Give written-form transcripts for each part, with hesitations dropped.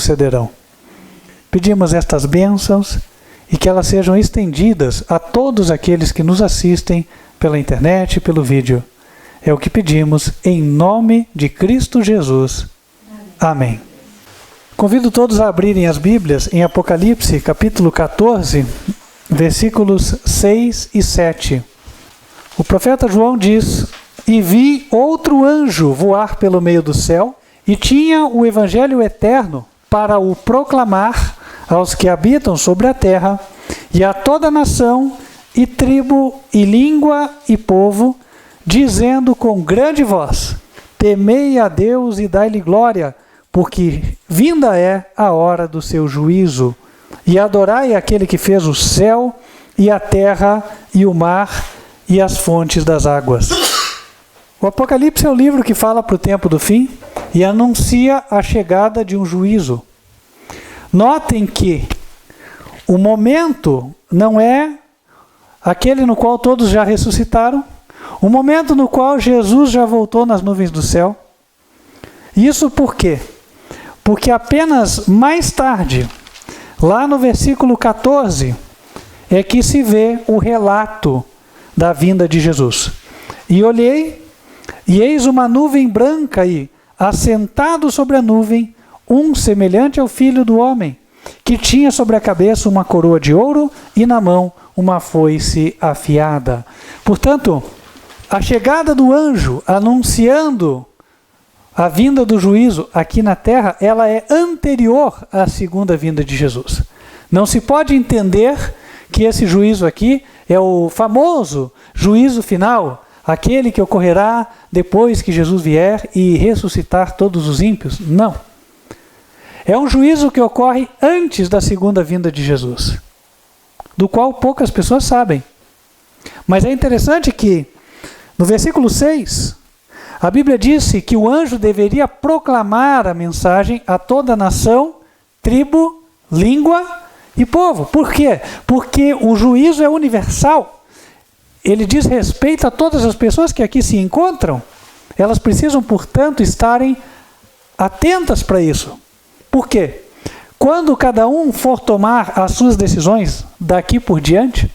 sucederão. Pedimos estas bênçãos e que elas sejam estendidas a todos aqueles que nos assistem pela internet e pelo vídeo. É o que pedimos em nome de Cristo Jesus. Amém. Convido todos a abrirem as Bíblias em Apocalipse, capítulo 14, versículos 6 e 7. O profeta João diz: "E vi outro anjo voar pelo meio do céu, e tinha o evangelho eterno para o proclamar aos que habitam sobre a terra, e a toda nação, e tribo, e língua, e povo, dizendo com grande voz: temei a Deus e dai-lhe glória, porque vinda é a hora do seu juízo. E adorai aquele que fez o céu, e a terra, e o mar, e as fontes das águas." O Apocalipse é o livro que fala para o tempo do fim e anuncia a chegada de um juízo. Notem que o momento não é aquele no qual todos já ressuscitaram, o momento no qual Jesus já voltou nas nuvens do céu. Isso por quê? Porque apenas mais tarde, lá no versículo 14, é que se vê o relato da vinda de Jesus. "E olhei, e eis uma nuvem branca, e, assentado sobre a nuvem, um semelhante ao Filho do Homem, que tinha sobre a cabeça uma coroa de ouro e na mão uma foice afiada." Portanto, a chegada do anjo anunciando a vinda do juízo aqui na terra, ela é anterior à segunda vinda de Jesus. Não se pode entender que esse juízo aqui é o famoso juízo final, aquele que ocorrerá depois que Jesus vier e ressuscitar todos os ímpios. Não. É um juízo que ocorre antes da segunda vinda de Jesus, do qual poucas pessoas sabem. Mas é interessante que, no versículo 6, a Bíblia disse que o anjo deveria proclamar a mensagem a toda nação, tribo, língua e povo. Por quê? Porque o juízo é universal. Ele diz respeito a todas as pessoas que aqui se encontram. Elas precisam, portanto, estarem atentas para isso. Por quê? Quando cada um for tomar as suas decisões daqui por diante,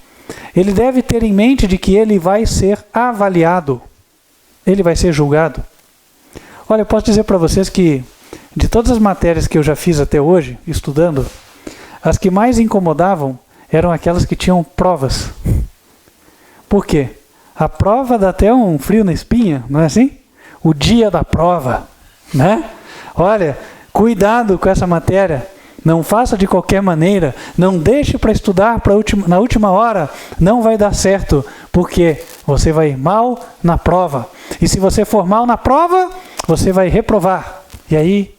ele deve ter em mente de que ele vai ser avaliado. Ele vai ser julgado. Olha, eu posso dizer para vocês que de todas as matérias que eu já fiz até hoje, estudando, as que mais incomodavam eram aquelas que tinham provas. Por quê? A prova dá até um frio na espinha, não é assim? O dia da prova, né? Olha, cuidado com essa matéria. Não faça de qualquer maneira. Não deixe para estudar na última hora. Não vai dar certo, porque você vai mal na prova. E se você for mal na prova, você vai reprovar. E aí,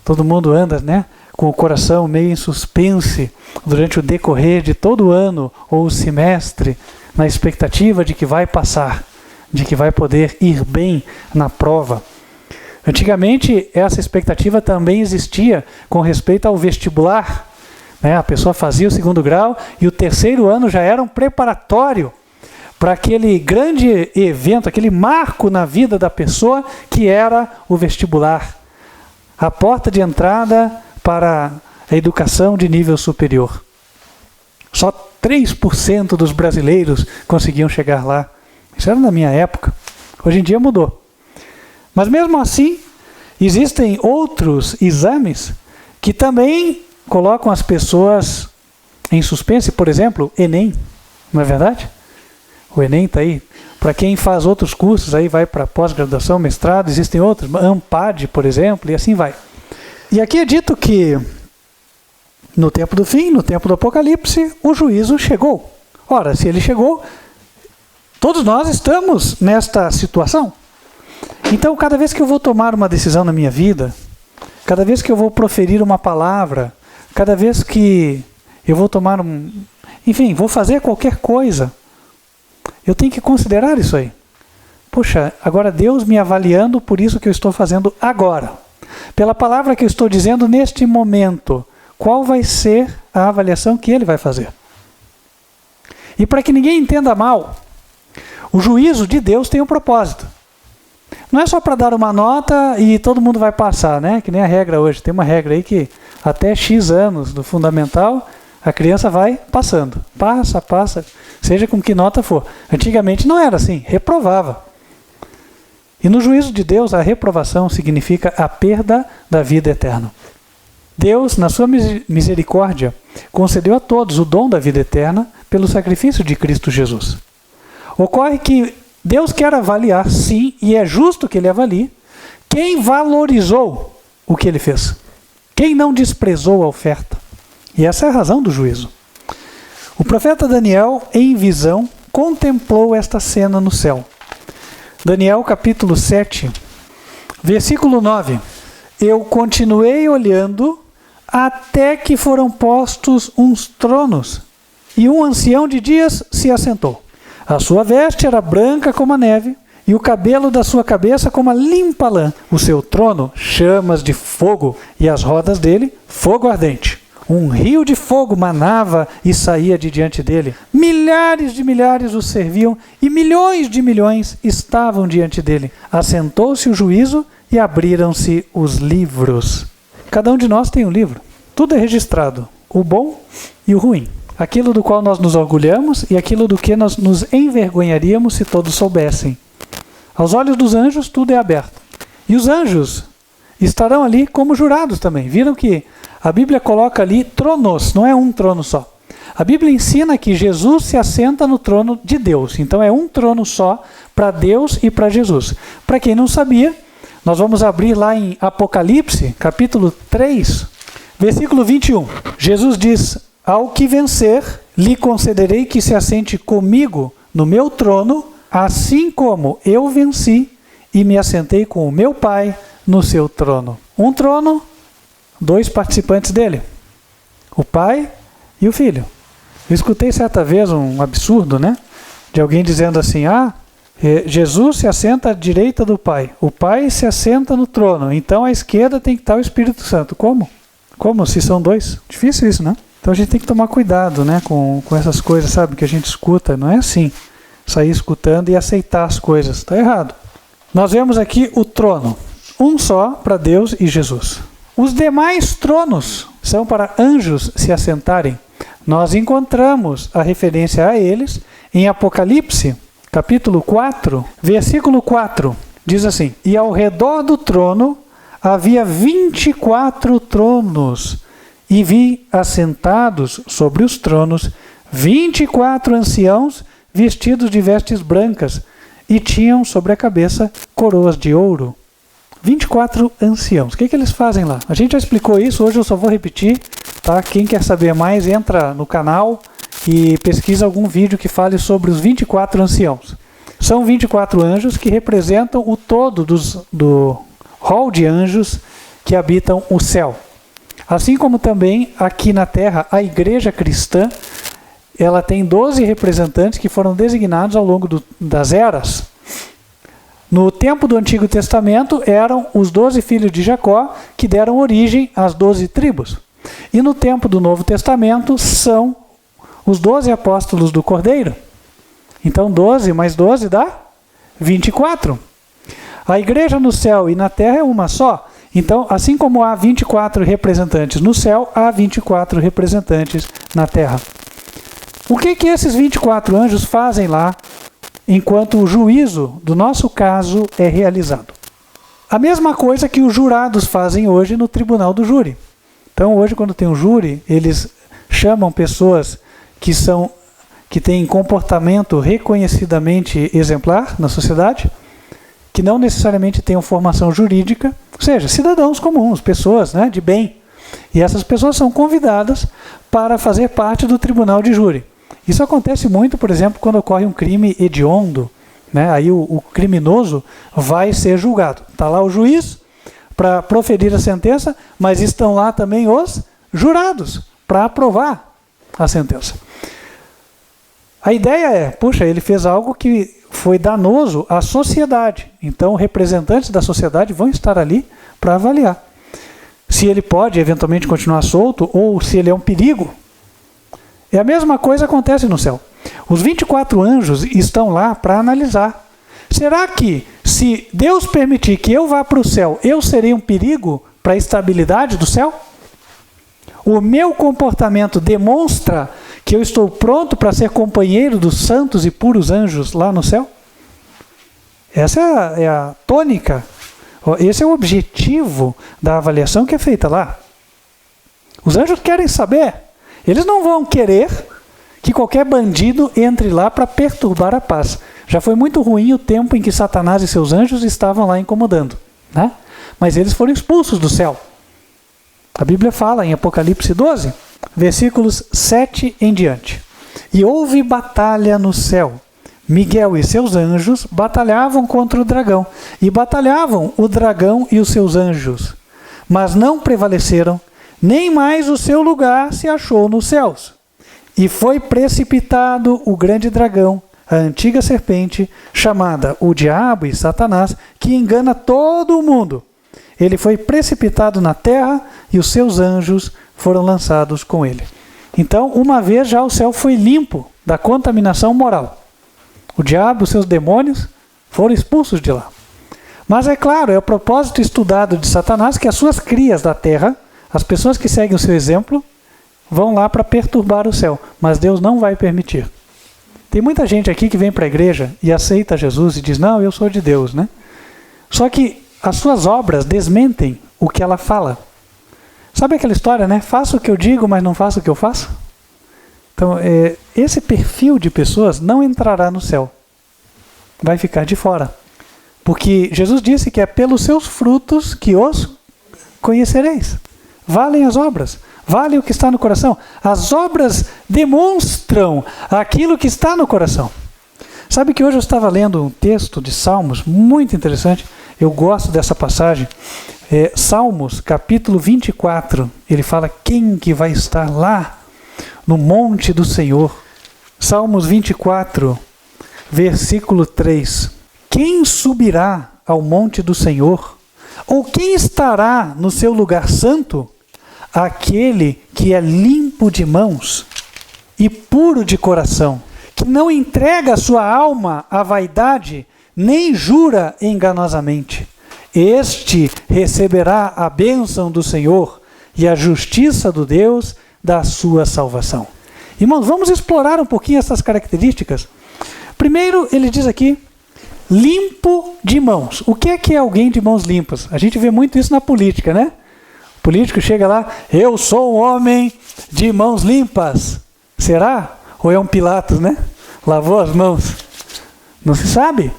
todo mundo anda, né, com o coração meio em suspense durante o decorrer de todo o ano ou o semestre, na expectativa de que vai passar, de que vai poder ir bem na prova. Antigamente, essa expectativa também existia com respeito ao vestibular. Né? A pessoa fazia o 2º grau e o 3º ano já era um preparatório para aquele grande evento, aquele marco na vida da pessoa que era o vestibular. A porta de entrada para a educação de nível superior. Só 3% dos brasileiros conseguiam chegar lá. Isso era na minha época. Hoje em dia mudou. Mas mesmo assim, existem outros exames que também colocam as pessoas em suspense. Por exemplo, Enem, não é verdade? O Enem está aí. Para quem faz outros cursos, aí vai para pós-graduação, mestrado, existem outros, AMPAD, por exemplo, e assim vai. E aqui é dito que no tempo do fim, no tempo do Apocalipse, o juízo chegou. Ora, se ele chegou, todos nós estamos nesta situação. Então, cada vez que eu vou tomar uma decisão na minha vida, cada vez que eu vou proferir uma palavra, cada vez que eu vou tomar enfim, vou fazer qualquer coisa, eu tenho que considerar isso aí. Poxa, agora Deus me avaliando por isso que eu estou fazendo agora. Pela palavra que eu estou dizendo neste momento, qual vai ser a avaliação que Ele vai fazer? E para que ninguém entenda mal, o juízo de Deus tem um propósito. Não é só para dar uma nota e todo mundo vai passar, né? Que nem a regra hoje. Tem uma regra aí que até X anos do fundamental, a criança vai passando. Passa, seja com que nota for. Antigamente não era assim, reprovava. E no juízo de Deus, a reprovação significa a perda da vida eterna. Deus, na sua misericórdia, concedeu a todos o dom da vida eterna pelo sacrifício de Cristo Jesus. Ocorre que Deus quer avaliar, sim, e é justo que Ele avalie, quem valorizou o que Ele fez. Quem não desprezou a oferta. E essa é a razão do juízo. O profeta Daniel, em visão, contemplou esta cena no céu. Daniel capítulo 7, versículo 9. Eu continuei olhando até que foram postos uns tronos, e um ancião de dias se assentou. A sua veste era branca como a neve, e o cabelo da sua cabeça como a limpa lã. O seu trono, chamas de fogo, e as rodas dele, fogo ardente. Um rio de fogo manava e saía de diante dele. Milhares de milhares o serviam, e milhões de milhões estavam diante dele. Assentou-se o juízo e abriram-se os livros. Cada um de nós tem um livro. Tudo é registrado, o bom e o ruim. Aquilo do qual nós nos orgulhamos e aquilo do que nós nos envergonharíamos se todos soubessem. Aos olhos dos anjos, tudo é aberto. E os anjos estarão ali como jurados também. Viram que a Bíblia coloca ali tronos, não é um trono só. A Bíblia ensina que Jesus se assenta no trono de Deus. Então é um trono só para Deus e para Jesus. Para quem não sabia, nós vamos abrir lá em Apocalipse, capítulo 3, versículo 21. Jesus diz: ao que vencer, lhe concederei que se assente comigo no meu trono, assim como eu venci e me assentei com o meu Pai no seu trono. Um trono, dois participantes dele, o Pai e o Filho. Eu escutei certa vez um absurdo, né? De alguém dizendo assim: Jesus se assenta à direita do Pai, o Pai se assenta no trono, então à esquerda tem que estar o Espírito Santo. Como? Como se são dois? Difícil isso, né? Então a gente tem que tomar cuidado, né, com essas coisas, sabe, que a gente escuta. Não é assim, sair escutando e aceitar as coisas. Está errado. Nós vemos aqui o trono, um só para Deus e Jesus. Os demais tronos são para anjos se assentarem. Nós encontramos a referência a eles em Apocalipse, capítulo 4, versículo 4. Diz assim: e ao redor do trono havia 24 tronos, e vi assentados sobre os tronos 24 anciãos vestidos de vestes brancas, e tinham sobre a cabeça coroas de ouro. 24 anciãos. O que eles fazem lá? A gente já explicou isso, hoje eu só vou repetir. Tá? Quem quer saber mais, entra no canal e pesquisa algum vídeo que fale sobre os 24 anciãos. São 24 anjos que representam o todo do rol de anjos que habitam o céu. Assim como também aqui na Terra, a igreja cristã, ela tem 12 representantes que foram designados ao longo das eras. No tempo do Antigo Testamento, eram os 12 filhos de Jacó que deram origem às 12 tribos. E no tempo do Novo Testamento, são os 12 apóstolos do Cordeiro. Então 12 mais 12 dá 24. A igreja no céu e na terra é uma só. Então, assim como há 24 representantes no céu, há 24 representantes na terra. O que esses 24 anjos fazem lá enquanto o juízo do nosso caso é realizado? A mesma coisa que os jurados fazem hoje no tribunal do júri. Então, hoje, quando tem um júri, eles chamam pessoas que têm comportamento reconhecidamente exemplar na sociedade, que não necessariamente tenham formação jurídica, ou seja, cidadãos comuns, pessoas, né, de bem. E essas pessoas são convidadas para fazer parte do tribunal de júri. Isso acontece muito, por exemplo, quando ocorre um crime hediondo, né? Aí o criminoso vai ser julgado. Está lá o juiz para proferir a sentença, mas estão lá também os jurados para aprovar a sentença. A ideia é, puxa, ele fez algo que foi danoso à sociedade. Então, representantes da sociedade vão estar ali para avaliar se ele pode eventualmente continuar solto ou se ele é um perigo. E a mesma coisa acontece no céu. Os 24 anjos estão lá para analisar. Será que, se Deus permitir que eu vá para o céu, eu serei um perigo para a estabilidade do céu? O meu comportamento demonstra que eu estou pronto para ser companheiro dos santos e puros anjos lá no céu? Essa é a tônica, esse é o objetivo da avaliação que é feita lá. Os anjos querem saber, eles não vão querer que qualquer bandido entre lá para perturbar a paz. Já foi muito ruim o tempo em que Satanás e seus anjos estavam lá incomodando, né? Mas eles foram expulsos do céu. A Bíblia fala em Apocalipse 12, versículos 7 em diante. E houve batalha no céu. Miguel e seus anjos batalhavam contra o dragão. E batalhavam o dragão e os seus anjos. Mas não prevaleceram, nem mais o seu lugar se achou nos céus. E foi precipitado o grande dragão, a antiga serpente, chamada o Diabo e Satanás, que engana todo o mundo. Ele foi precipitado na terra e os seus anjos foram lançados com ele. Então, uma vez já o céu foi limpo da contaminação moral. O diabo e os seus demônios foram expulsos de lá. Mas é claro, é o propósito estudado de Satanás que as suas crias da terra, as pessoas que seguem o seu exemplo, vão lá para perturbar o céu. Mas Deus não vai permitir. Tem muita gente aqui que vem para a igreja e aceita Jesus e diz, não, eu sou de Deus, né? Só que as suas obras desmentem o que ela fala. Sabe aquela história, né? Faço o que eu digo, mas não faço o que eu faço? Então, esse perfil de pessoas não entrará no céu. Vai ficar de fora. Porque Jesus disse que é pelos seus frutos que os conhecereis. Valem as obras. Vale o que está no coração. As obras demonstram aquilo que está no coração. Sabe que hoje eu estava lendo um texto de Salmos muito interessante. Eu gosto dessa passagem. Salmos, capítulo 24. Ele fala quem que vai estar lá no monte do Senhor. Salmos 24, versículo 3. Quem subirá ao monte do Senhor? Ou quem estará no seu lugar santo? Aquele que é limpo de mãos e puro de coração, que não entrega a sua alma à vaidade, nem jura enganosamente. Este receberá a bênção do Senhor e a justiça do Deus da sua salvação. Irmãos, vamos explorar um pouquinho essas características. Primeiro, ele diz aqui, limpo de mãos. O que é alguém de mãos limpas? A gente vê muito isso na política, né? O político chega lá, eu sou um homem de mãos limpas. Será? Ou é um Pilatos, né? Lavou as mãos. Não se sabe.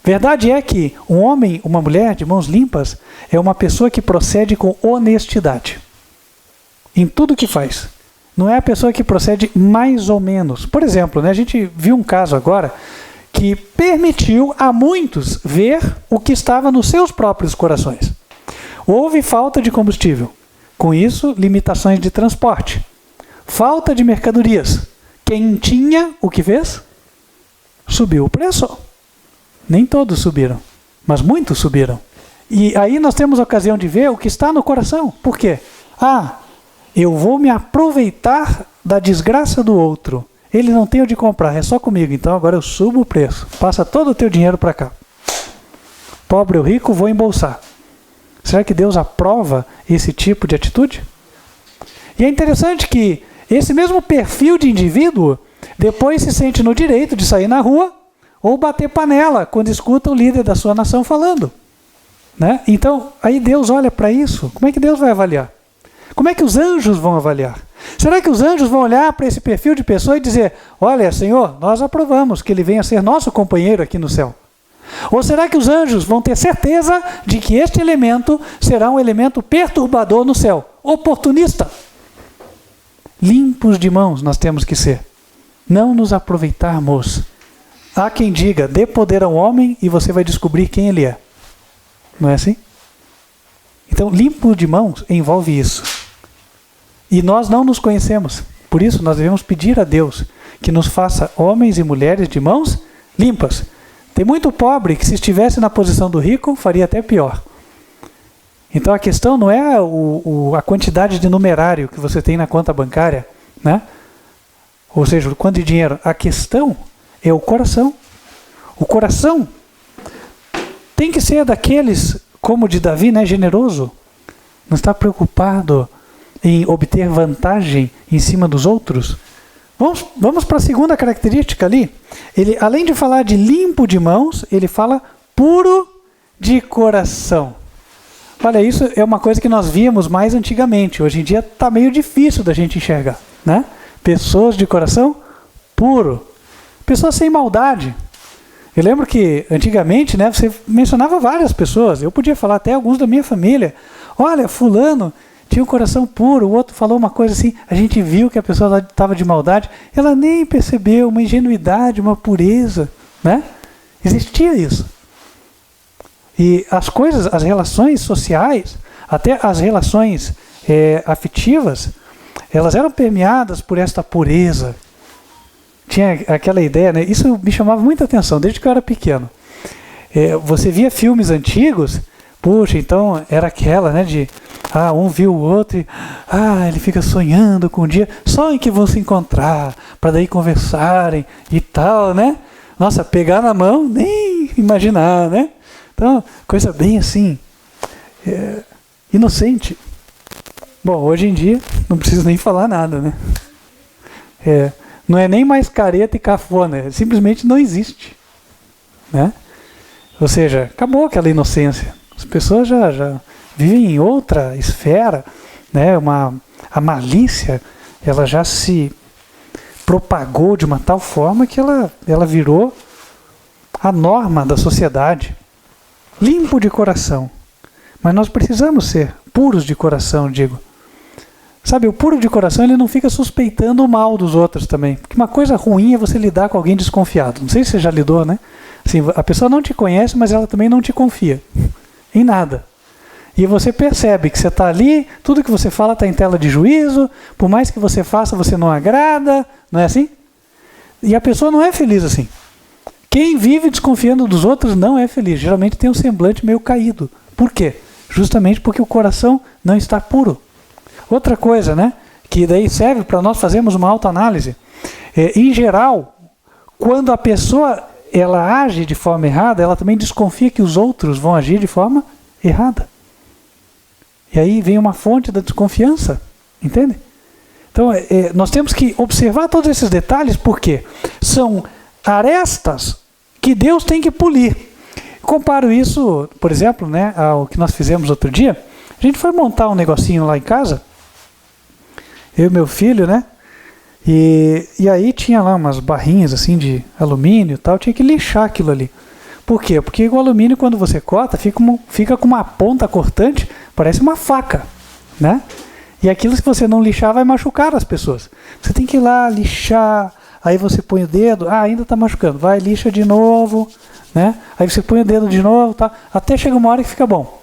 Verdade é que um homem, uma mulher de mãos limpas é uma pessoa que procede com honestidade em tudo que faz. Não é a pessoa que procede mais ou menos. Por exemplo, né, a gente viu um caso agora que permitiu a muitos ver o que estava nos seus próprios corações. Houve falta de combustível. Com isso, limitações de transporte. Falta de mercadorias. Quem tinha, o que fez? Subiu o preço. Nem todos subiram, mas muitos subiram. E aí nós temos a ocasião de ver o que está no coração. Por quê? Eu vou me aproveitar da desgraça do outro. Ele não tem o de comprar, é só comigo. Então agora eu subo o preço. Passa todo o teu dinheiro para cá. Pobre ou rico, vou embolsar. Será que Deus aprova esse tipo de atitude? E é interessante que esse mesmo perfil de indivíduo depois se sente no direito de sair na rua ou bater panela quando escuta o líder da sua nação falando. Né? Então, aí Deus olha para isso. Como é que Deus vai avaliar? Como é que os anjos vão avaliar? Será que os anjos vão olhar para esse perfil de pessoa e dizer, olha, Senhor, nós aprovamos que ele venha ser nosso companheiro aqui no céu? Ou será que os anjos vão ter certeza de que este elemento será um elemento perturbador no céu? Oportunista. Limpos de mãos nós temos que ser. Não nos aproveitarmos. Há quem diga, dê poder ao homem e você vai descobrir quem ele é. Não é assim? Então, limpo de mãos envolve isso. E nós não nos conhecemos. Por isso, nós devemos pedir a Deus que nos faça homens e mulheres de mãos limpas. Tem muito pobre que, se estivesse na posição do rico, faria até pior. Então, a questão não é a quantidade de numerário que você tem na conta bancária, né? Ou seja, o quanto de dinheiro. A questão é o coração. O coração tem que ser daqueles, como de Davi, né, generoso. Não está preocupado em obter vantagem em cima dos outros? Vamos para a segunda característica ali. Ele, além de falar de limpo de mãos, ele fala puro de coração. Olha, isso é uma coisa que nós víamos mais antigamente. Hoje em dia está meio difícil da gente enxergar, né? Pessoas de coração puro. Pessoas sem maldade. Eu lembro que antigamente, né, você mencionava várias pessoas. Eu podia falar até alguns da minha família. Olha, fulano tinha um coração puro. O outro falou uma coisa assim. A gente viu que a pessoa estava de maldade. Ela nem percebeu, uma ingenuidade, uma pureza, né? Existia isso. E as coisas, as relações sociais, até as relações afetivas, elas eram permeadas por esta pureza. Tinha aquela ideia, né? Isso me chamava muita atenção desde que eu era pequeno. Você via filmes antigos, puxa, então era aquela, né, de um viu o outro e ele fica sonhando com um dia só em que vão se encontrar, para daí conversarem e tal, né? Nossa, pegar na mão, nem imaginar, né? Então, coisa bem assim, inocente. Bom, hoje em dia, não preciso nem falar nada, né? Não é nem mais careta e cafona, simplesmente não existe, né? Ou seja, acabou aquela inocência. As pessoas já vivem em outra esfera, né? A malícia, ela já se propagou de uma tal forma que ela virou a norma da sociedade. Limpo de coração. Mas nós precisamos ser puros de coração, digo. Sabe, o puro de coração, ele não fica suspeitando o mal dos outros também. Porque uma coisa ruim é você lidar com alguém desconfiado. Não sei se você já lidou, né? Assim, a pessoa não te conhece, mas ela também não te confia em nada. E você percebe que você está ali, tudo que você fala está em tela de juízo, por mais que você faça, você não agrada, não é assim? E a pessoa não é feliz assim. Quem vive desconfiando dos outros não é feliz. Geralmente tem um semblante meio caído. Por quê? Justamente porque o coração não está puro. Outra coisa, né, que daí serve para nós fazermos uma autoanálise. Em geral, quando a pessoa ela age de forma errada, ela também desconfia que os outros vão agir de forma errada. E aí vem uma fonte da desconfiança, entende? Então, nós temos que observar todos esses detalhes, porque são arestas que Deus tem que polir. Comparo isso, por exemplo, né, ao que nós fizemos outro dia. A gente foi montar um negocinho lá em casa, eu e meu filho, né? E aí tinha lá umas barrinhas assim de alumínio e tal, tinha que lixar aquilo ali. Por quê? Porque o alumínio, quando você corta, fica com uma ponta cortante, parece uma faca, né? E aquilo, se você não lixar, vai machucar as pessoas. Você tem que ir lá lixar, aí você põe o dedo, ainda está machucando, vai, lixa de novo, né? Aí você põe o dedo de novo, tá? Até chega uma hora que fica bom.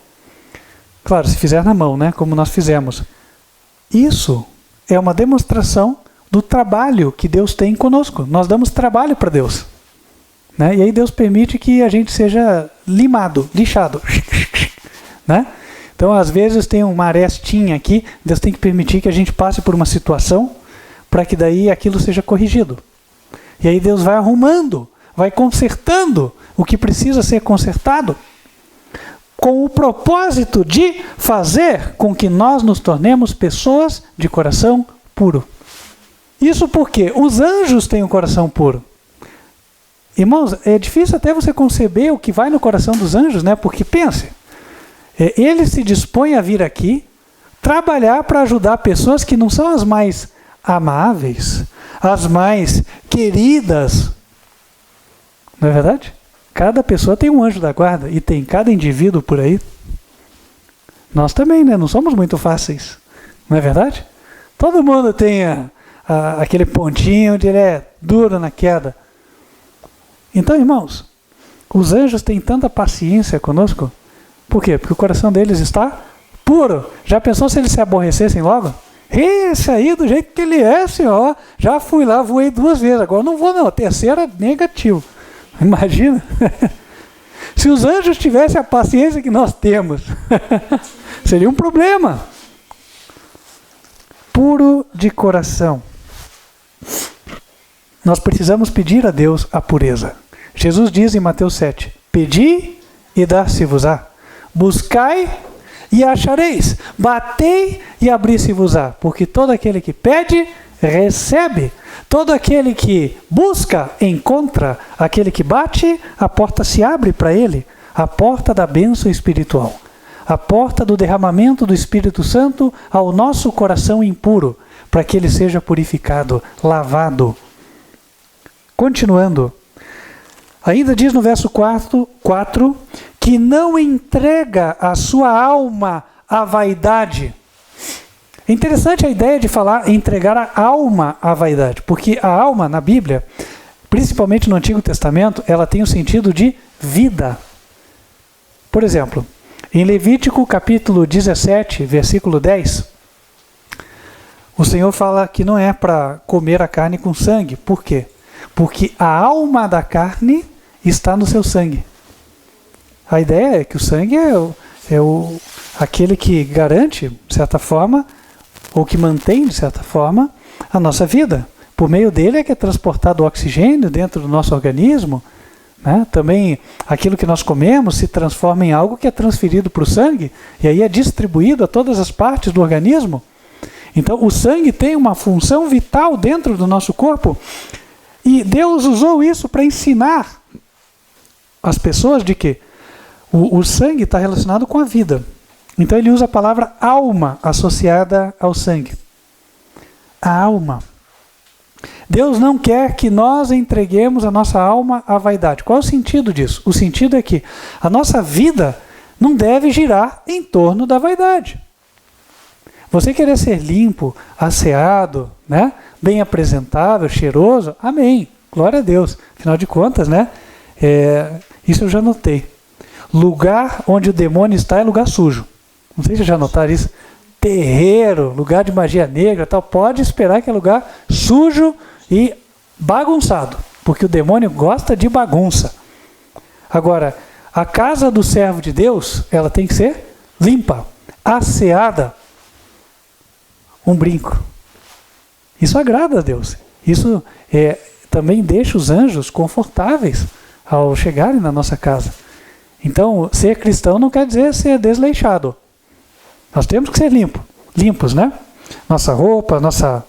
Claro, se fizer na mão, né? Como nós fizemos. Isso é uma demonstração do trabalho que Deus tem conosco. Nós damos trabalho para Deus, né? E aí Deus permite que a gente seja limado, lixado, né? Então, às vezes tem uma arestinha aqui, Deus tem que permitir que a gente passe por uma situação para que daí aquilo seja corrigido. E aí Deus vai arrumando, vai consertando o que precisa ser consertado, com o propósito de fazer com que nós nos tornemos pessoas de coração puro. Isso porque os anjos têm um coração puro. Irmãos, é difícil até você conceber o que vai no coração dos anjos, né? Porque pense, eles se dispõem a vir aqui, trabalhar para ajudar pessoas que não são as mais amáveis, as mais queridas. Não é verdade? Cada pessoa tem um anjo da guarda e tem cada indivíduo por aí. Nós também, né? Não somos muito fáceis. Não é verdade? Todo mundo tem aquele pontinho onde ele é duro na queda. Então, irmãos, os anjos têm tanta paciência conosco. Por quê? Porque o coração deles está puro. Já pensou se eles se aborrecessem logo? Esse aí, do jeito que ele é, senhor, já fui lá, voei 2 vezes, agora não vou não, a terceira, negativo. Imagina, se os anjos tivessem a paciência que nós temos, seria um problema. Puro de coração. Nós precisamos pedir a Deus a pureza. Jesus diz em Mateus 7, pedi e dar-se-vos-á. Buscai e achareis. Batei e abri-se-vos-á. Porque todo aquele que pede, recebe. Todo aquele que busca, encontra. Aquele que bate, a porta se abre para ele. A porta da bênção espiritual. A porta do derramamento do Espírito Santo ao nosso coração impuro, para que ele seja purificado, lavado. Continuando. Ainda diz no verso 4, que não entrega a sua alma à vaidade. É interessante a ideia de falar entregar a alma à vaidade, porque a alma na Bíblia, principalmente no Antigo Testamento, ela tem o sentido de vida. Por exemplo, em Levítico capítulo 17, versículo 10, o Senhor fala que não é para comer a carne com sangue. Por quê? Porque a alma da carne está no seu sangue. A ideia é que o sangue é aquele que garante, de certa forma, ou que mantém, de certa forma, a nossa vida. Por meio dele é que é transportado o oxigênio dentro do nosso organismo. Né? Também aquilo que nós comemos se transforma em algo que é transferido para o sangue, e aí é distribuído a todas as partes do organismo. Então o sangue tem uma função vital dentro do nosso corpo, e Deus usou isso para ensinar as pessoas de que o sangue está relacionado com a vida. Então ele usa a palavra alma associada ao sangue. A alma. Deus não quer que nós entreguemos a nossa alma à vaidade. Qual é o sentido disso? O sentido é que a nossa vida não deve girar em torno da vaidade. Você querer ser limpo, asseado, né? Bem apresentável, cheiroso, amém. Glória a Deus. Afinal de contas, né? Isso eu já notei. Lugar onde o demônio está é lugar sujo. Não sei se vocês já notaram isso. Terreiro, lugar de magia negra, tal, pode esperar que é lugar sujo e bagunçado, porque o demônio gosta de bagunça. Agora, a casa do servo de Deus, ela tem que ser limpa, asseada. Um brinco. Isso agrada a Deus. Isso também deixa os anjos confortáveis ao chegarem na nossa casa. Então, ser cristão não quer dizer ser desleixado. Nós temos que ser limpos, né? Nossa roupa, nossa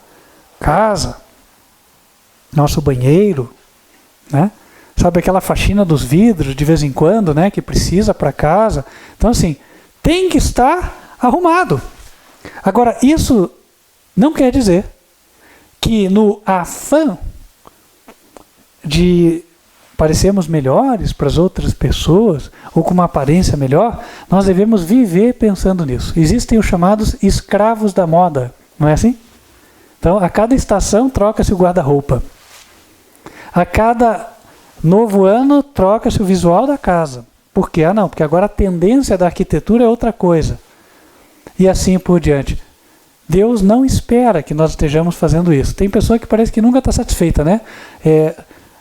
casa, nosso banheiro, né? Sabe aquela faxina dos vidros de vez em quando, né? Que precisa para casa. Então, assim, tem que estar arrumado. Agora, isso não quer dizer que no afã de parecermos melhores para as outras pessoas, ou com uma aparência melhor, nós devemos viver pensando nisso. Existem os chamados escravos da moda, não é assim? Então, a cada estação troca-se o guarda-roupa. A cada novo ano troca-se o visual da casa. Por quê? Porque agora a tendência da arquitetura é outra coisa. E assim por diante. Deus não espera que nós estejamos fazendo isso. Tem pessoa que parece que nunca está satisfeita, né?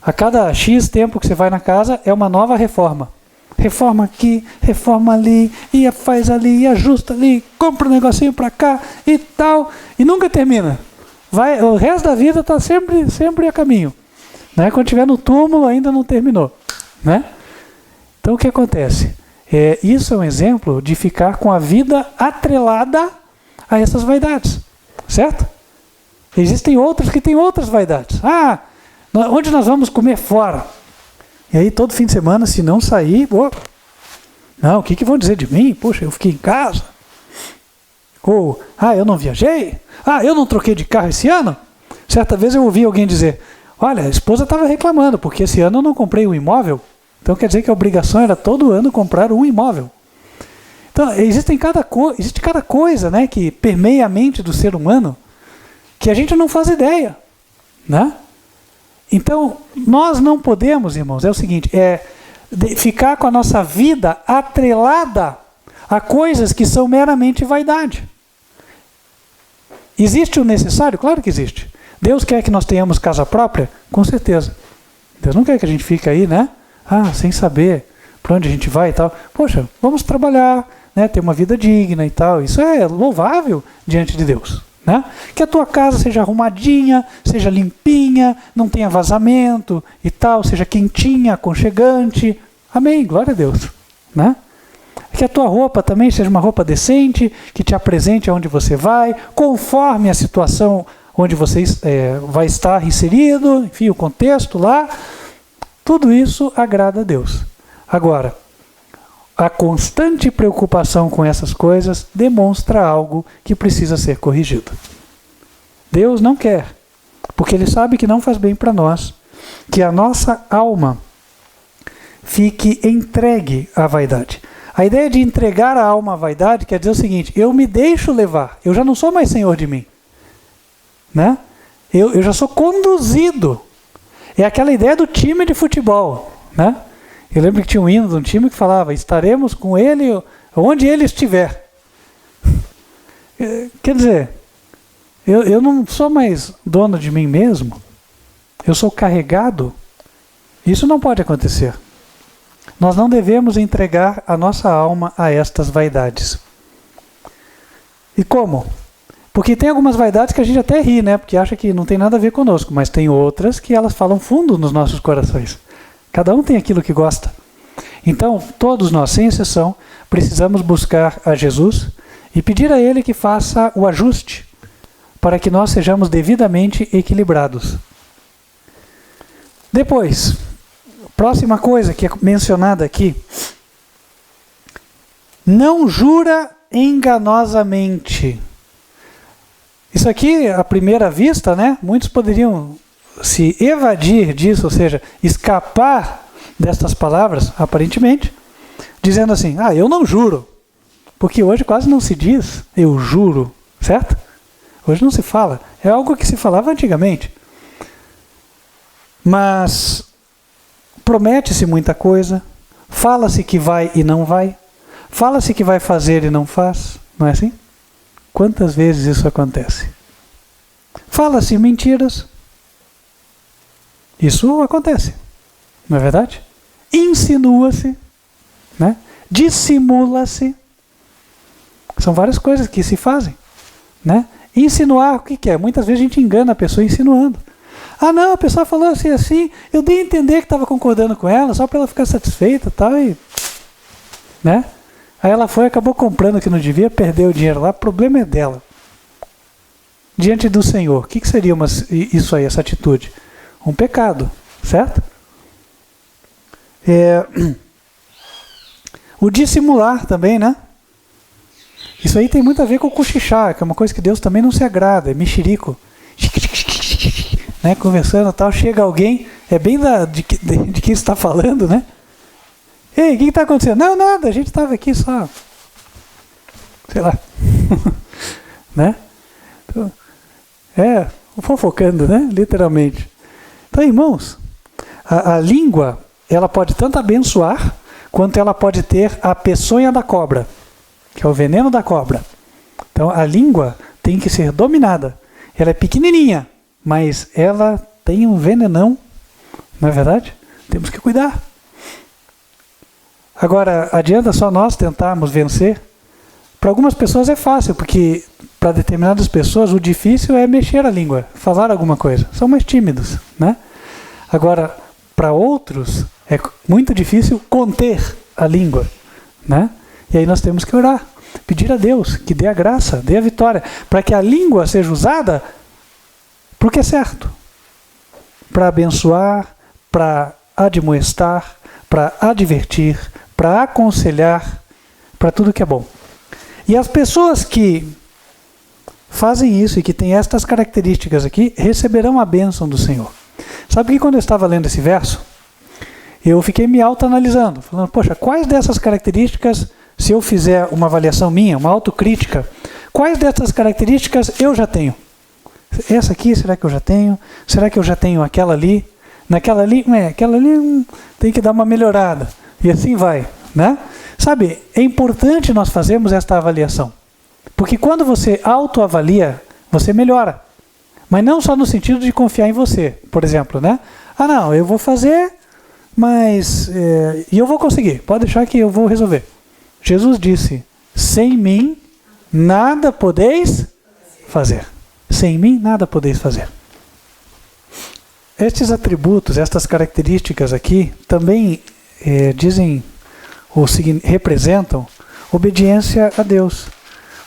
A cada X tempo que você vai na casa é uma nova reforma. Reforma aqui, reforma ali, e faz ali, e ajusta ali, compra um negocinho para cá e tal, e nunca termina. O resto da vida está sempre a caminho. Né? Quando estiver no túmulo ainda não terminou. Né? Então o que acontece? Isso é um exemplo de ficar com a vida atrelada a essas vaidades. Certo? Existem outros que têm outras vaidades. Onde nós vamos comer fora? E aí todo fim de semana, se não sair, o que vão dizer de mim? Poxa, eu fiquei em casa. Ou, eu não viajei. Eu não troquei de carro esse ano. Certa vez eu ouvi alguém dizer, olha, a esposa estava reclamando, porque esse ano eu não comprei um imóvel. Então quer dizer que a obrigação era todo ano comprar um imóvel. Então existe cada coisa, né, que permeia a mente do ser humano, que a gente não faz ideia. Né? Então, nós não podemos, irmãos, é o seguinte, ficar com a nossa vida atrelada a coisas que são meramente vaidade. Existe o necessário? Claro que existe. Deus quer que nós tenhamos casa própria? Com certeza. Deus não quer que a gente fique aí, né? Sem saber para onde a gente vai e tal. Poxa, vamos trabalhar, né? Ter uma vida digna e tal. Isso é louvável diante de Deus. Né? Que a tua casa seja arrumadinha, seja limpinha, não tenha vazamento e tal, seja quentinha, aconchegante. Amém, glória a Deus. Né? Que a tua roupa também seja uma roupa decente, que te apresente aonde você vai, conforme a situação onde você vai estar inserido, enfim, o contexto lá. Tudo isso agrada a Deus. Agora, a constante preocupação com essas coisas demonstra algo que precisa ser corrigido. Deus não quer, porque Ele sabe que não faz bem para nós, que a nossa alma fique entregue à vaidade. A ideia de entregar a alma à vaidade quer dizer o seguinte: eu me deixo levar, eu já não sou mais senhor de mim, né? Eu já sou conduzido. É aquela ideia do time de futebol, né? Eu lembro que tinha um hino de um time que falava: estaremos com ele onde ele estiver. Quer dizer, eu não sou mais dono de mim mesmo, eu sou carregado. Isso não pode acontecer. Nós não devemos entregar a nossa alma a estas vaidades. E como? Porque tem algumas vaidades que a gente até ri, né? Porque acha que não tem nada a ver conosco, mas tem outras que elas falam fundo nos nossos corações. Cada um tem aquilo que gosta. Então, todos nós, sem exceção, precisamos buscar a Jesus e pedir a Ele que faça o ajuste para que nós sejamos devidamente equilibrados. Depois, próxima coisa que é mencionada aqui: não jura enganosamente. Isso aqui, à primeira vista, né, muitos poderiam se evadir disso, ou seja, escapar destas palavras, aparentemente, dizendo assim: eu não juro. Porque hoje quase não se diz eu juro, certo? Hoje não se fala. É algo que se falava antigamente. Mas promete-se muita coisa, fala-se que vai e não vai, fala-se que vai fazer e não faz, não é assim? Quantas vezes isso acontece? Fala-se mentiras, isso acontece, não é verdade? Insinua-se, né? Dissimula-se, são várias coisas que se fazem, né? Insinuar, o que é? Muitas vezes a gente engana a pessoa insinuando. Não, a pessoa falou assim, eu dei a entender que estava concordando com ela, só para ela ficar satisfeita, tal, e, né? Aí ela foi, acabou comprando o que não devia, perdeu o dinheiro lá, o problema é dela. Diante do Senhor, o que seria isso aí, essa atitude? Um pecado, certo? O dissimular também, né? Isso aí tem muito a ver com o cochichar, que é uma coisa que Deus também não se agrada, é mexerico. Né, conversando e tal, chega alguém, é bem de quem está falando, né? Ei, o que está acontecendo? Não, nada, a gente estava aqui só, sei lá, né? Então, fofocando, né? Literalmente. Então, irmãos, a língua, ela pode tanto abençoar, quanto ela pode ter a peçonha da cobra, que é o veneno da cobra. Então, a língua tem que ser dominada. Ela é pequenininha, mas ela tem um venenão, não é verdade? Temos que cuidar. Agora, adianta só nós tentarmos vencer? Para algumas pessoas é fácil, porque para determinadas pessoas o difícil é mexer a língua, falar alguma coisa. São mais tímidos, né? Agora, para outros é muito difícil conter a língua, né? E aí nós temos que orar, pedir a Deus que dê a graça, dê a vitória, para que a língua seja usada porque é certo, para abençoar, para admoestar, para advertir, para aconselhar, para tudo que é bom. E as pessoas que fazem isso e que têm estas características aqui, receberão a bênção do Senhor. Sabe que quando eu estava lendo esse verso, eu fiquei me autoanalisando, falando, poxa, quais dessas características, se eu fizer uma avaliação minha, uma autocrítica, quais dessas características eu já tenho? Essa aqui, será que eu já tenho? Será que eu já tenho aquela ali? Naquela ali, aquela ali tem que dar uma melhorada. E assim vai, né? Sabe, é importante nós fazermos esta avaliação. Porque quando você autoavalia, você melhora. Mas não só no sentido de confiar em você, por exemplo, né? Não, eu vou fazer, mas... e eu vou conseguir, pode deixar que eu vou resolver. Jesus disse, sem mim nada podeis fazer. Sem mim nada podeis fazer. Estes atributos, estas características aqui, também dizem, ou representam obediência a Deus,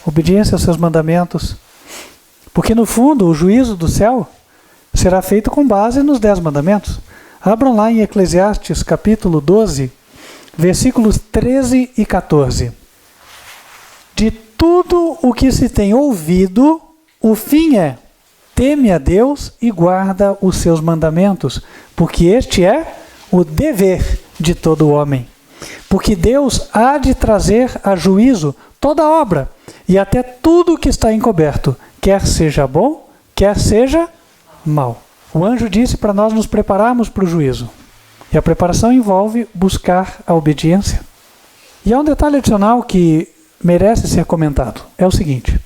obediência aos seus mandamentos. Porque no fundo o juízo do céu será feito com base nos 10 mandamentos. Abram lá em Eclesiastes capítulo 12, versículos 13 e 14. De tudo o que se tem ouvido, o fim é: teme a Deus e guarda os seus mandamentos, porque este é o dever de todo homem. Porque Deus há de trazer a juízo toda obra, e até tudo que está encoberto, quer seja bom, quer seja mal. O anjo disse para nós nos prepararmos para o juízo. E a preparação envolve buscar a obediência. E há um detalhe adicional que merece ser comentado. É o seguinte: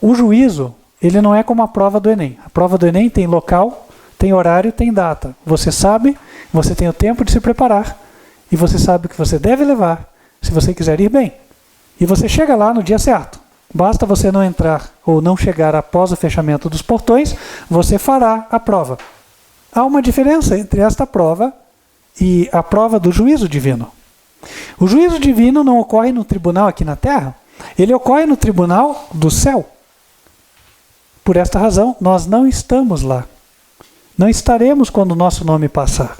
o juízo, ele não é como a prova do Enem. A prova do Enem tem local, tem horário, tem data. Você sabe, você tem o tempo de se preparar, e você sabe o que você deve levar, se você quiser ir bem. E você chega lá no dia certo. Basta você não entrar ou não chegar após o fechamento dos portões, você fará a prova. Há uma diferença entre esta prova e a prova do juízo divino. O juízo divino não ocorre no tribunal aqui na terra, ele ocorre no tribunal do céu. Por esta razão, nós não estamos lá. Não estaremos quando o nosso nome passar.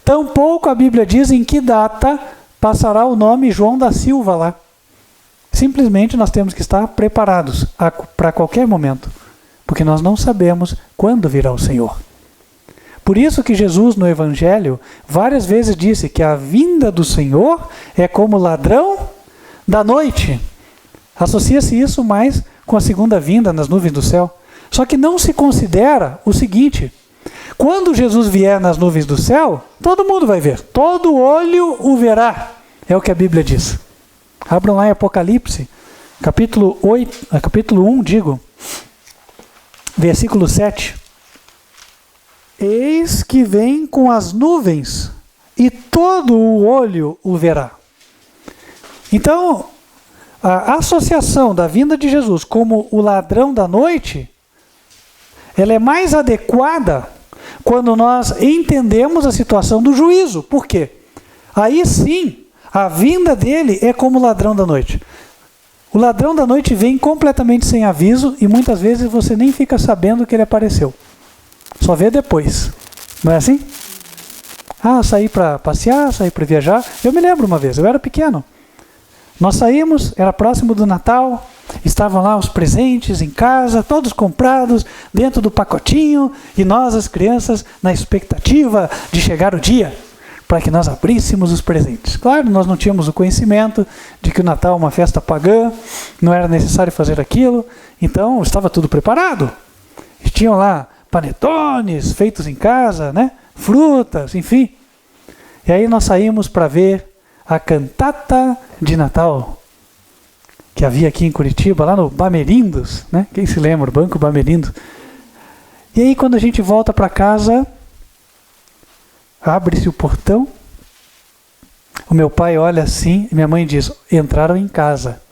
Tampouco a Bíblia diz em que data passará o nome João da Silva lá. Simplesmente nós temos que estar preparados para qualquer momento, porque nós não sabemos quando virá o Senhor. Por isso que Jesus no Evangelho várias vezes disse que a vinda do Senhor é como ladrão da noite. Associa-se isso mais com a segunda vinda nas nuvens do céu. Só que não se considera o seguinte: quando Jesus vier nas nuvens do céu, todo mundo vai ver, todo olho o verá. É o que a Bíblia diz. Abram lá em Apocalipse, capítulo 1, versículo 7. Eis que vem com as nuvens, e todo o olho o verá. Então, a associação da vinda de Jesus como o ladrão da noite, ela é mais adequada quando nós entendemos a situação do juízo. Por quê? Aí sim, a vinda dele é como o ladrão da noite. O ladrão da noite vem completamente sem aviso e muitas vezes você nem fica sabendo que ele apareceu. Só vê depois. Não é assim? Ah, saí para passear, saí para viajar. Eu me lembro uma vez, eu era pequeno. Nós saímos, era próximo do Natal, estavam lá os presentes em casa, todos comprados dentro do pacotinho, e nós, as crianças, na expectativa de chegar o dia para que nós abríssemos os presentes. Claro, nós não tínhamos o conhecimento de que o Natal é uma festa pagã, não era necessário fazer aquilo, então estava tudo preparado. E tinham lá panetones feitos em casa, né? Frutas, enfim. E aí nós saímos para ver a cantata de Natal que havia aqui em Curitiba, lá no Bamerindos, né? Quem se lembra, o Banco Bamerindos. E aí quando a gente volta para casa, abre-se o portão, o meu pai olha assim, e minha mãe diz: entraram em casa.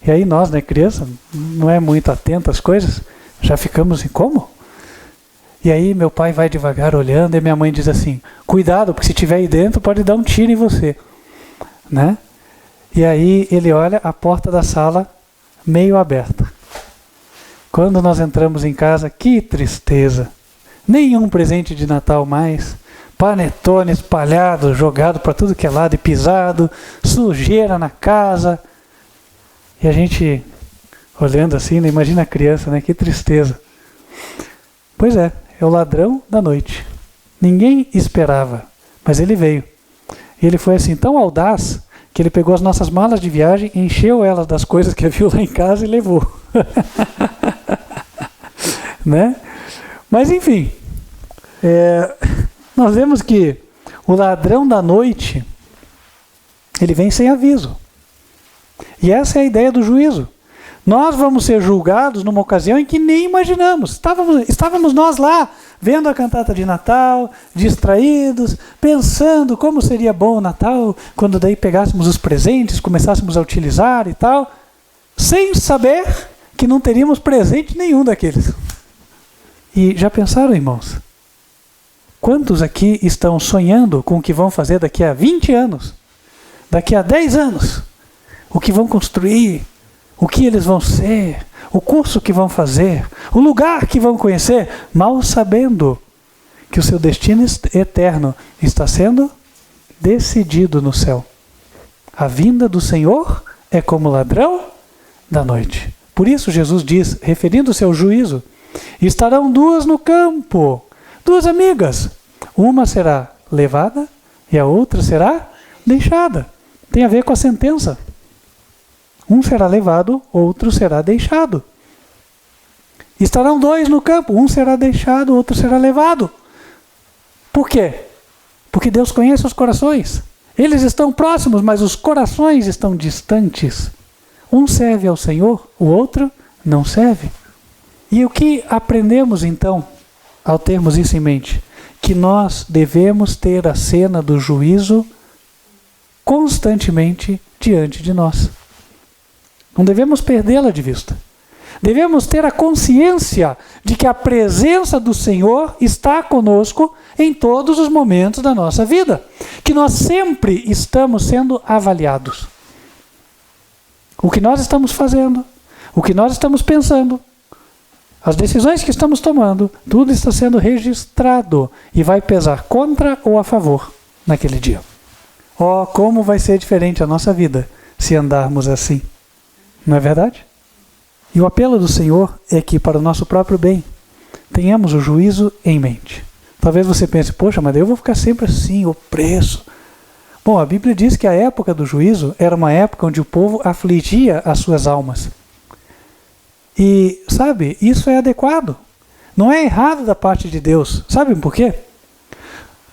E aí nós, né, criança, não é muito atento às coisas, já ficamos assim, como? E aí meu pai vai devagar olhando, e minha mãe diz assim: cuidado, porque se estiver aí dentro pode dar um tiro em você, né? E aí ele olha a porta da sala meio aberta. Quando nós entramos em casa, que tristeza! Nenhum presente de Natal mais. Panetone espalhado, jogado para tudo que é lado e pisado, sujeira na casa. E a gente olhando assim, né? Imagina a criança, né? Que tristeza. Pois é o ladrão da noite. Ninguém esperava, mas ele veio. E ele foi assim tão audaz que ele pegou as nossas malas de viagem, encheu elas das coisas que havia lá em casa e levou. Né? Mas enfim, nós vemos que o ladrão da noite, ele vem sem aviso. E essa é a ideia do juízo. Nós vamos ser julgados numa ocasião em que nem imaginamos. Estávamos nós lá, vendo a cantata de Natal, distraídos, pensando como seria bom o Natal, quando daí pegássemos os presentes, começássemos a utilizar e tal, sem saber que não teríamos presente nenhum daqueles. E já pensaram, irmãos? Quantos aqui estão sonhando com o que vão fazer daqui a 20 anos? Daqui a 10 anos? o que vão construir, o que eles vão ser, o curso que vão fazer, o lugar que vão conhecer, mal sabendo que o seu destino eterno está sendo decidido no céu. A vinda do Senhor é como ladrão da noite. Por isso Jesus diz, referindo-se ao juízo, estarão duas no campo, duas amigas. Uma será levada e a outra será deixada. Tem a ver com a sentença. Um será levado, outro será deixado. Estarão dois no campo, um será deixado, outro será levado. Por quê? Porque Deus conhece os corações. Eles estão próximos, mas os corações estão distantes. Um serve ao Senhor, o outro não serve. E o que aprendemos então, ao termos isso em mente? Que nós devemos ter a cena do juízo constantemente diante de nós. Não devemos perdê-la de vista. Devemos ter a consciência de que a presença do Senhor está conosco em todos os momentos da nossa vida. Que nós sempre estamos sendo avaliados. O que nós estamos fazendo, o que nós estamos pensando, as decisões que estamos tomando, tudo está sendo registrado e vai pesar contra ou a favor naquele dia. Oh, como vai ser diferente a nossa vida se andarmos assim. Não é verdade? E o apelo do Senhor é que, para o nosso próprio bem, tenhamos o juízo em mente. Talvez você pense, poxa, mas eu vou ficar sempre assim, opresso. Bom, a Bíblia diz que a época do juízo era uma época onde o povo afligia as suas almas. E, sabe, isso é adequado. Não é errado da parte de Deus. Sabe por quê?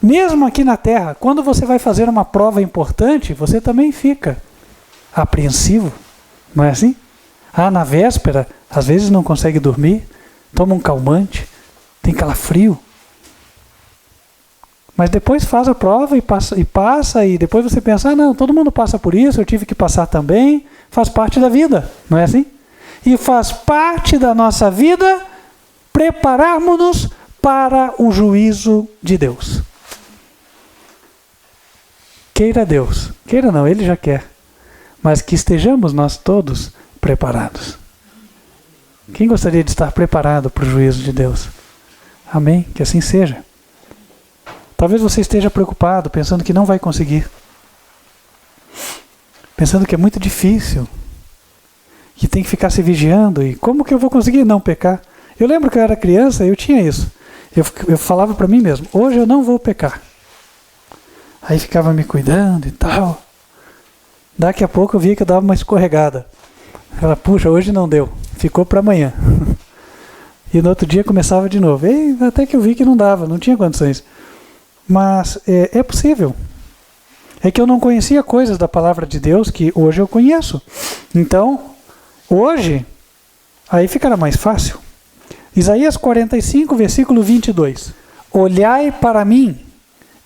Mesmo aqui na Terra, quando você vai fazer uma prova importante, você também fica apreensivo. Não é assim? Na véspera, às vezes não consegue dormir, toma um calmante, tem calafrio. Mas depois faz a prova e passa, e depois você pensa, não, todo mundo passa por isso, eu tive que passar também, faz parte da vida, não é assim? E faz parte da nossa vida prepararmos-nos para o juízo de Deus. Queira Deus, queira não, Ele já quer, mas que estejamos nós todos preparados. Quem gostaria de estar preparado para o juízo de Deus? Amém? Que assim seja. Talvez você esteja preocupado, pensando que não vai conseguir. Pensando que é muito difícil. Que tem que ficar se vigiando. E como que eu vou conseguir não pecar? Eu lembro que eu era criança, eu tinha isso. Eu falava para mim mesmo, hoje eu não vou pecar. Aí ficava me cuidando e tal. Daqui a pouco eu via que eu dava uma escorregada. Ela, puxa, hoje não deu. Ficou para amanhã. E no outro dia começava de novo. E até que eu vi que não dava, não tinha condições. Mas é possível. É que eu não conhecia coisas da palavra de Deus que hoje eu conheço. Então, hoje, aí ficará mais fácil. Isaías 45, versículo 22. Olhai para mim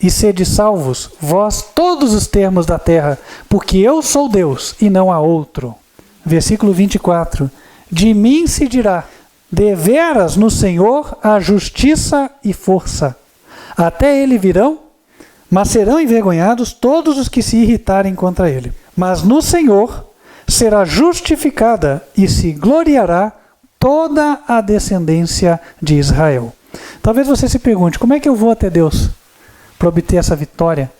e sede salvos, vós todos os termos da terra, porque eu sou Deus e não há outro. Versículo 24. De mim se dirá, deveras no Senhor há justiça e força. Até ele virão, mas serão envergonhados todos os que se irritarem contra ele. Mas no Senhor será justificada e se gloriará toda a descendência de Israel. Talvez você se pergunte, como é que eu vou até Deus para obter essa vitória?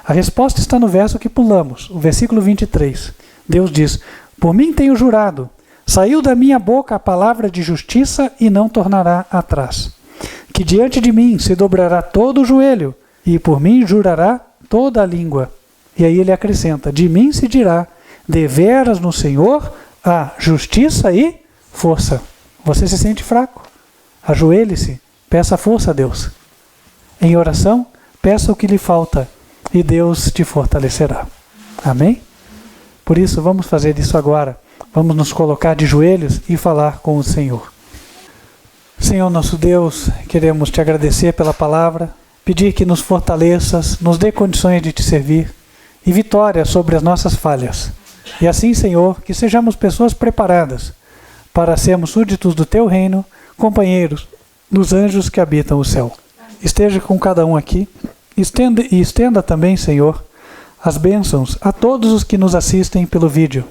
A resposta está no verso que pulamos, o versículo 23. Deus diz, por mim tenho jurado, saiu da minha boca a palavra de justiça e não tornará atrás. Que diante de mim se dobrará todo o joelho, e por mim jurará toda a língua. E aí ele acrescenta, de mim se dirá, deveras no Senhor há justiça e força. Você se sente fraco? Ajoelhe-se, peça força a Deus. Em oração, peça o que lhe falta, e Deus te fortalecerá. Amém? Por isso, vamos fazer isso agora. Vamos nos colocar de joelhos e falar com o Senhor. Senhor nosso Deus, queremos te agradecer pela palavra, pedir que nos fortaleças, nos dê condições de te servir e vitória sobre as nossas falhas. E assim, Senhor, que sejamos pessoas preparadas para sermos súditos do teu reino, companheiros dos anjos que habitam o céu. Esteja com cada um aqui, estenda também, Senhor, as bênçãos a todos os que nos assistem pelo vídeo.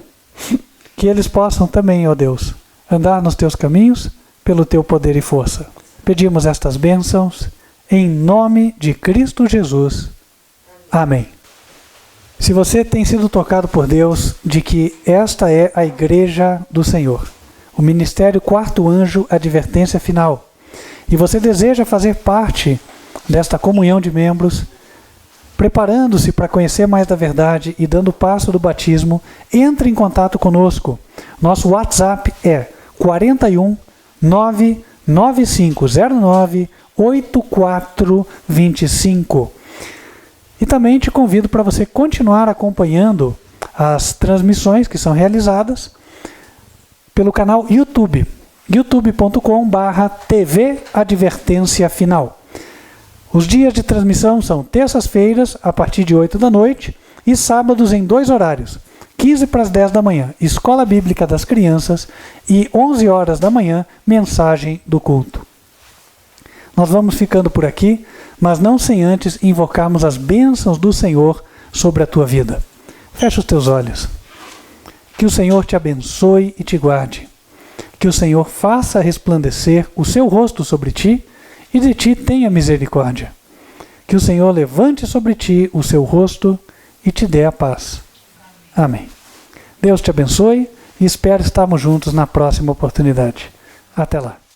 Que eles possam também, ó Deus, andar nos teus caminhos pelo teu poder e força. Pedimos estas bênçãos em nome de Cristo Jesus. Amém. Se você tem sido tocado por Deus de que esta é a igreja do Senhor, o Ministério Quarto Anjo Advertência Final, e você deseja fazer parte desta comunhão de membros, preparando-se para conhecer mais da verdade e dando o passo do batismo, entre em contato conosco. Nosso WhatsApp é 41 99509 8425. E também te convido para você continuar acompanhando as transmissões que são realizadas pelo canal YouTube, youtube.com/TV Advertência Final. Os dias de transmissão são terças-feiras, a partir de 8 da noite, e sábados em 2 horários, 15 para as 10 da manhã, Escola Bíblica das Crianças, e 11 horas da manhã, Mensagem do Culto. Nós vamos ficando por aqui, mas não sem antes invocarmos as bênçãos do Senhor sobre a tua vida. Fecha os teus olhos. Que o Senhor te abençoe e te guarde. Que o Senhor faça resplandecer o seu rosto sobre ti e de ti tenha misericórdia. Que o Senhor levante sobre ti o seu rosto e te dê a paz. Amém. Deus te abençoe e espero estarmos juntos na próxima oportunidade. Até lá.